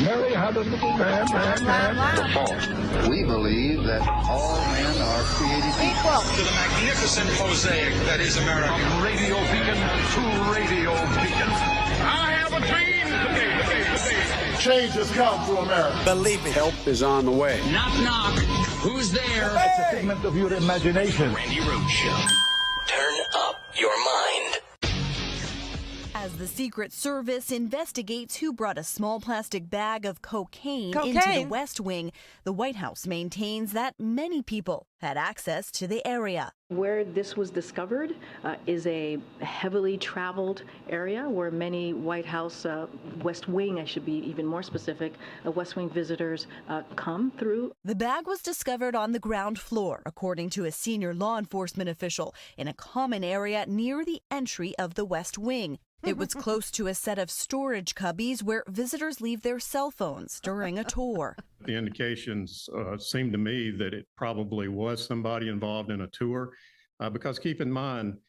Mary had a little lamb. False. We believe that all men are created equal. To the magnificent mosaic that is America. From radio beacon to radio beacon. I have a dream. Change has come to America. Believe me. Help is on the way. Knock, knock. Who's there? It's a figment of your imagination. Randi Rhodes Show. Turn up your mind. As the Secret Service investigates who brought a small plastic bag of cocaine into the West Wing, the White House maintains that many people had access to the area. Where this was discovered is a heavily traveled area where many White House, West Wing, I should be even more specific, West Wing visitors come through. The bag was discovered on the ground floor, according to a senior law enforcement official, in a common area near the entry of the West Wing. It was close to a set of storage cubbies where visitors leave their cell phones during a tour. The indications seem to me that it probably was somebody involved in a tour, because keep in mind,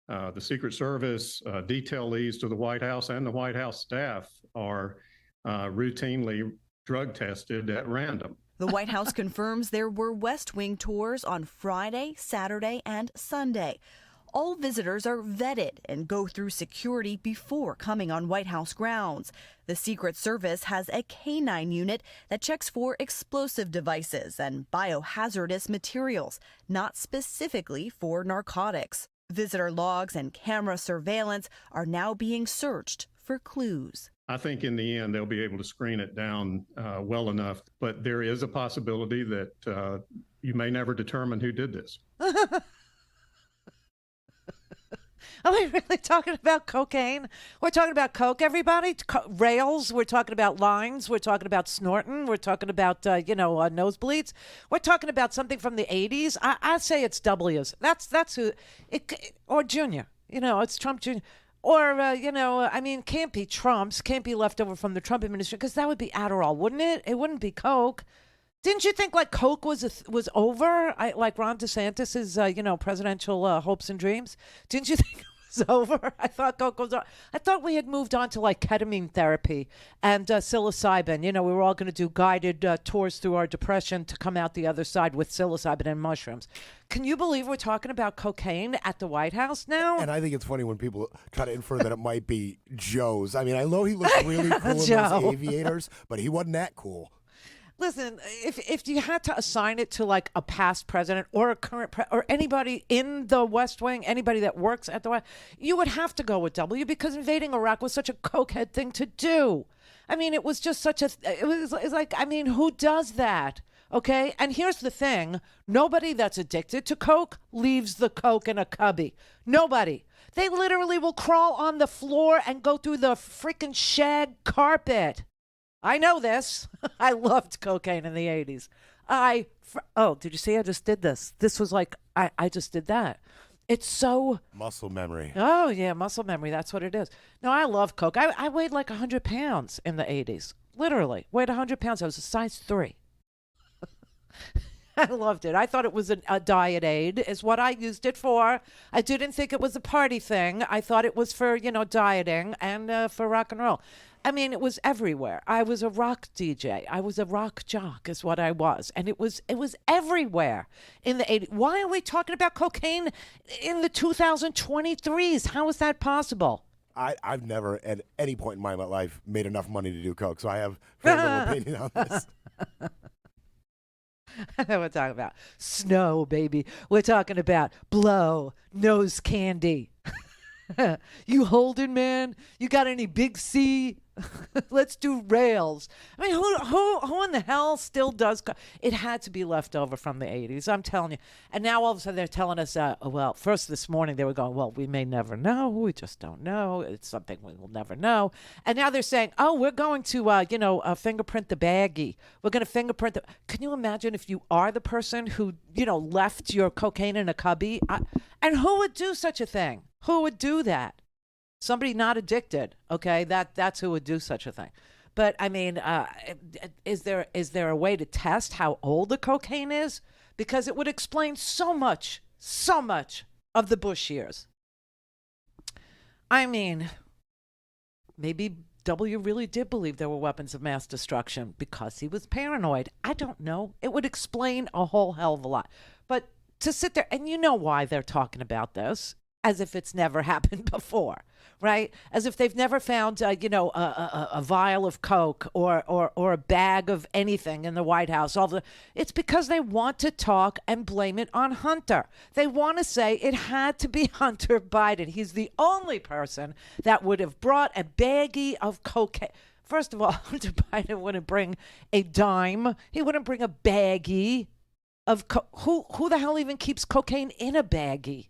the Secret Service detailees to the White House and the White House staff are routinely drug tested at random. The White House confirms there were West Wing tours on Friday, Saturday, and Sunday. All visitors are vetted and go through security before coming on White House grounds. The Secret Service has a K-9 unit that checks for explosive devices and biohazardous materials, not specifically for narcotics. Visitor logs and camera surveillance are now being searched for clues. I think in the end, they'll be able to screen it down well enough, but there is a possibility that you may never determine who did this. Are we really talking about cocaine? We're talking about coke, everybody? Rails. We're talking about lines. We're talking about snorting. We're talking about, nosebleeds. We're talking about something from the 80s. I say it's W's. That's who, or Junior. It's Trump Jr. Or, can't be Trump's, can't be left over from the Trump administration, because that would be Adderall, wouldn't it? It wouldn't be coke. Didn't you think like coke was over? Like Ron DeSantis's, presidential hopes and dreams? Didn't you think it was over? I thought coke was over. I thought we had moved on to like ketamine therapy and psilocybin. We were all going to do guided tours through our depression to come out the other side with psilocybin and mushrooms. Can you believe we're talking about cocaine at the White House now? And I think it's funny when people try to infer that it might be Joe's. I mean, I know he looks really cool in those aviators, but he wasn't that cool. Listen, if you had to assign it to like a past president or a current or anybody in the West Wing, anybody that works at the White, you would have to go with W, because invading Iraq was such a cokehead thing to do. I mean, it was just such a, it's like, I mean, who does that? Okay. And here's the thing. Nobody that's addicted to coke leaves the coke in a cubby. Nobody. They literally will crawl on the floor and go through the freaking shag carpet. I know this. I loved cocaine in the 80s. Did you see I just did this? This was like, I just did that. It's so... muscle memory. Oh, yeah, muscle memory. That's what it is. No, I love coke. I weighed like 100 pounds in the 80s. Literally. Weighed 100 pounds. I was a size 3. I loved it. I thought it was a diet aid is what I used it for. I didn't think it was a party thing. I thought it was for, dieting and for rock and roll. I mean, it was everywhere. I was a rock DJ. I was a rock jock is what I was. And it was everywhere in the 80s. Why are we talking about cocaine in the 2023s? How is that possible? I've never at any point in my life made enough money to do coke, so I have very little opinion on this. We're talking about snow, baby. We're talking about blow, nose candy. You holding, man? You got any Big C? Let's do rails. I mean, who in the hell still does? It had to be left over from the 80s. I'm telling you. And now all of a sudden they're telling us, first this morning they were going, well, we may never know. We just don't know. It's something we will never know. And now they're saying, we're going to, fingerprint the baggie. We're going to fingerprint the. Can you imagine if you are the person who, left your cocaine in a cubby? And who would do such a thing? Who would do that? Somebody not addicted, okay? That's who would do such a thing. But I mean, is there a way to test how old the cocaine is? Because it would explain so much of the Bush years. I mean, maybe W really did believe there were weapons of mass destruction because he was paranoid. I don't know. It would explain a whole hell of a lot. But to sit there, and you know why they're talking about this, as if it's never happened before, right? As if they've never found, a vial of Coke or a bag of anything in the White House. It's because they want to talk and blame it on Hunter. They want to say it had to be Hunter Biden. He's the only person that would have brought a baggie of cocaine. First of all, Hunter Biden wouldn't bring a dime. He wouldn't bring a baggie of who the hell even keeps cocaine in a baggie?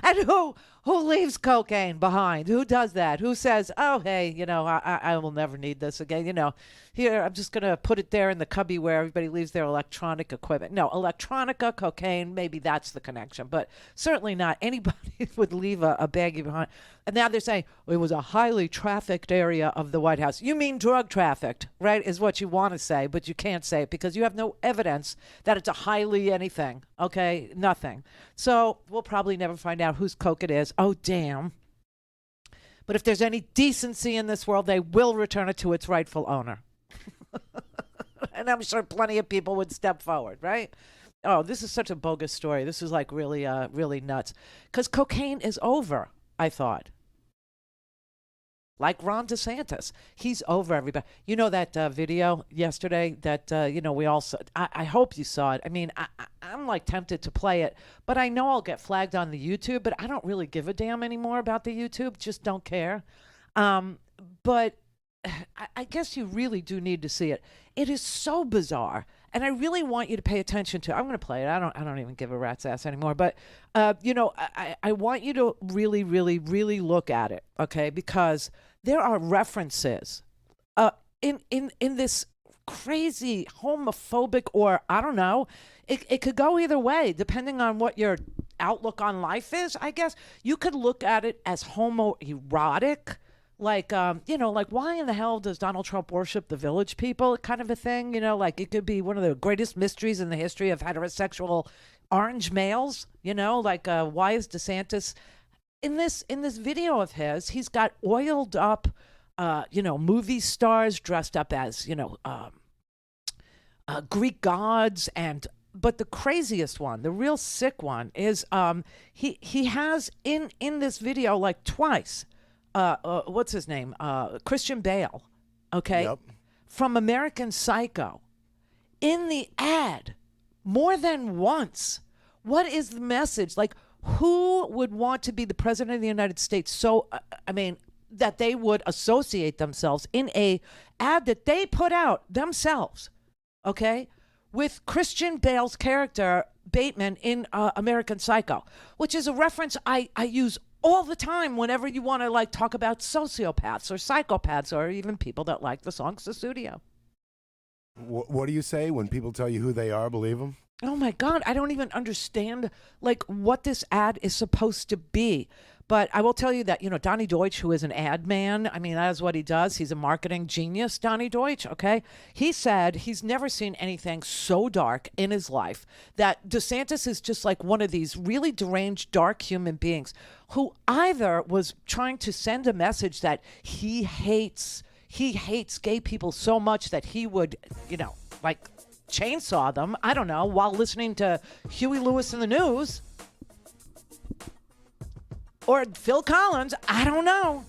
And who leaves cocaine behind? Who does that? Who says, oh, hey, I will never need this again. Here, I'm just going to put it there in the cubby where everybody leaves their electronic equipment. No, electronica, cocaine, maybe that's the connection. But certainly not anybody would leave a baggie behind. And now they're saying it was a highly trafficked area of the White House. You mean drug trafficked, right, is what you want to say, but you can't say it because you have no evidence that it's a highly anything, okay? Nothing. So we'll probably never find out whose Coke it is. Oh, damn. But if there's any decency in this world, they will return it to its rightful owner. And I'm sure plenty of people would step forward, right? Oh, this is such a bogus story. This is like really, really nuts. Because cocaine is over, I thought. Like Ron DeSantis. He's over everybody. You know that video yesterday that, we all saw? I hope you saw it. I mean, I'm like tempted to play it, but I know I'll get flagged on the YouTube, but I don't really give a damn anymore about the YouTube. Just don't care. But I guess you really do need to see it. It is so bizarre, and I really want you to pay attention to. I'm going to play it. I don't even give a rat's ass anymore. But I want you to really, really, really look at it, okay? Because there are references in this crazy homophobic, or I don't know. It could go either way depending on what your outlook on life is. I guess you could look at it as homoerotic. Like, like why in the hell does Donald Trump worship the Village People kind of a thing? Like it could be one of the greatest mysteries in the history of heterosexual orange males, like why is DeSantis in this video of his, he's got oiled up, movie stars dressed up as, Greek gods. But the craziest one, the real sick one is he has in this video like twice, what's his name? Christian Bale, okay? Yep. From American Psycho. In the ad, more than once. What is the message? Like, who would want to be the president of the United States so, that they would associate themselves in a ad that they put out themselves, okay, with Christian Bale's character, Bateman, in American Psycho, which is a reference I use all the time whenever you want to like talk about sociopaths or psychopaths or even people that like the song Sussudio. What do you say when people tell you who they are? Believe them? Oh my God, I don't even understand like what this ad is supposed to be. But I will tell you that, Donnie Deutsch, who is an ad man, that is what he does. He's a marketing genius, Donnie Deutsch, okay? He said he's never seen anything so dark in his life, that DeSantis is just like one of these really deranged, dark human beings who either was trying to send a message that he hates gay people so much that he would, like chainsaw them, I don't know, while listening to Huey Lewis in the news. Or Phil Collins, I don't know.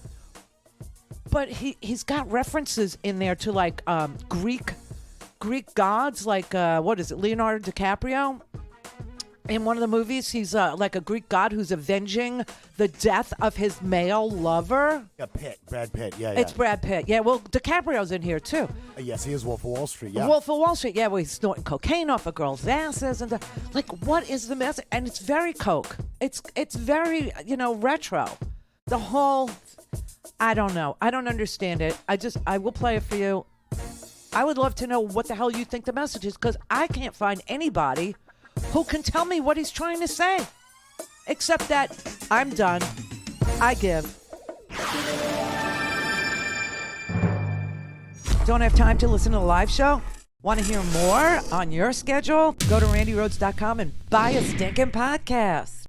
But he's got references in there to like Greek gods, like what is it, Leonardo DiCaprio? In one of the movies, he's like a Greek god who's avenging the death of his male lover. Yeah, Brad Pitt, yeah. It's Brad Pitt, yeah. Well, DiCaprio's in here too. Yes, he is Wolf of Wall Street, yeah. Wolf of Wall Street, yeah, where he's snorting cocaine off of girls' asses and like, what is the message? And it's very Coke. It's very, retro. The whole, I don't know. I don't understand it. I will play it for you. I would love to know what the hell you think the message is, because I can't find anybody who can tell me what he's trying to say. Except that I'm done. I give. Don't have time to listen to the live show? Want to hear more on your schedule? Go to randyrhodes.com and buy a stinking podcast.